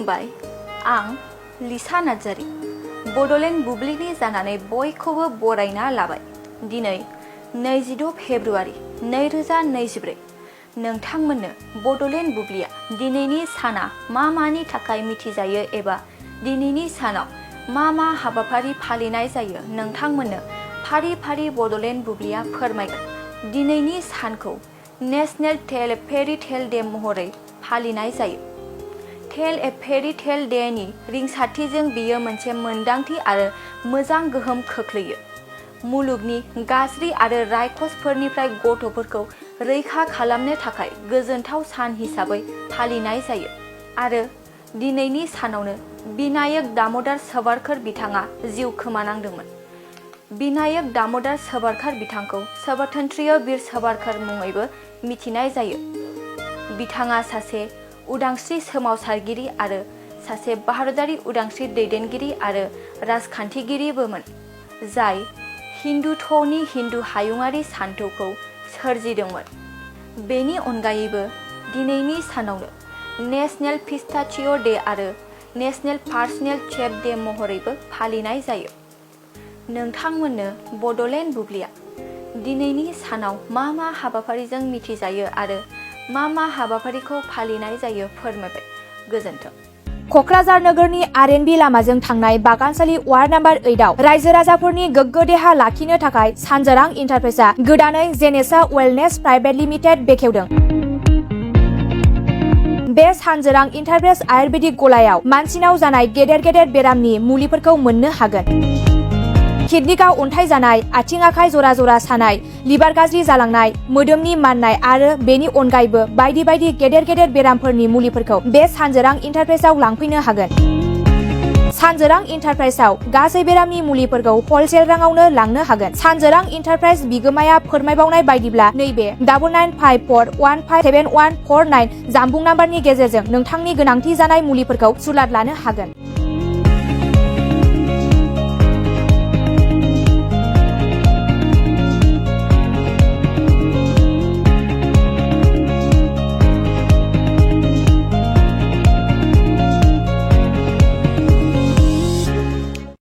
खुलुमबाय आं लिसा नार्जारी बड'लेण्ड बुब्लिनि जानानै बयखौबो बरायना लाबाय। दिनै 22 फेब्रुवारि 2024 नोंथांमोननो बड'लेण्ड बुब्लिया दिनैनि साना मा मानि थाखाय मिथिजायो एबा दिनैनि सानाव मा हाबाफारि फालिनाय जायो नोंथांमोननो फारि फारि बड'लेण्ड बुब्लिया फोरमायगोन। दिनैनि सानखौ national tell a fairy tale day महरै फालिनाय जायो। Tell a fairy tale Danny रिंसारथिजों बियो मोनसे मोनदांथि आरो मोजां गोहोम खोख्लैयो। मुलुगनि गाज्रि आरो रायखसफोरनिफ्राय गथ'फोरखौ रैखा खालामनो थाखाय गोजोनथाव सान हिसाबै फालिनाय जायो आरो दिनैनि सानावनो बिनायक दामोदर सावरकर बिथाङा जिउ खोमानांदोंमोन। बिनायक दामोदर सावरकर बिथांखौ स्वतंत्र वीर सावरकर मुङैबो मिथिनाय जायो। बिथाङा सासे उदांस्रि सोमावसारगिरि आरो सासे भारतारि उदांस्रि दैदेनगिरि आरो राजखान्थिगिरिबोमोन, जाय हिन्दुत्वनि हिन्दु हायुङारि सानथौखौ सोरजिदोंमोन। बेनि अनगायैबो दिनैनि सानावनो नेशनेल पिस्ताचिय' डे आरो नेशनेल पार्सनेल शेफ डे महरैबो फालिनाय जायो। नोंथांमोननो बड'लेण्ड बुब्लिया दिनैनि सानाव मा हाबाफारिजों मिथिजायो आरो मा हाबाफारिखौ फालिनाय जायो फोरमायबाय। गोजोन्थों। क'क्राझार नोगोरनि आर.एन.बी लामाजों थांनाय बागानसालि वार्ड नम्बर 8 आव रायजो राजाफोरनि गोग्गो देहा लाखिनो थाखाय सानजोरां इन्टारप्राइजआ गोदानै जेनेसा वेलनेस प्राइभेट लिमिटेड बेखेवदों। बे सानजोरां इन्टारप्राइज आयुर्वेदिक गलायाव मानसिनाव जानाय गेदेर बेरामनि मुलिफोरखौ मोननो हागोन। किडनिकआव अन्थाइ जानाय, आथिं आखाइ जरा जरा सानाय, लिभार गाज्रि जालांनाय, मोदोमनि माननाय आरो बेनि अनगायैबो बायदि गेदेर बेरामफोरनि मुलिफोरखौ बे सानजोरां इन्टारप्राइजआव लांफैनो हागोन। सानजोरां इन्टारप्राइजआव गासै बेरामनि मुलिफोरखौ हलसेल राङावनो लांनो हागोन। सानजोरां इन्टारप्राइज बिगोमाया फोरमायबावनाय बायदिब्ला नैबे 9954157149 जानबुं नाम्बारनि गेजेरजों नोंथांनि गोनांथि जानाय मुलिफोरखौ सुलाद लानो हागोन।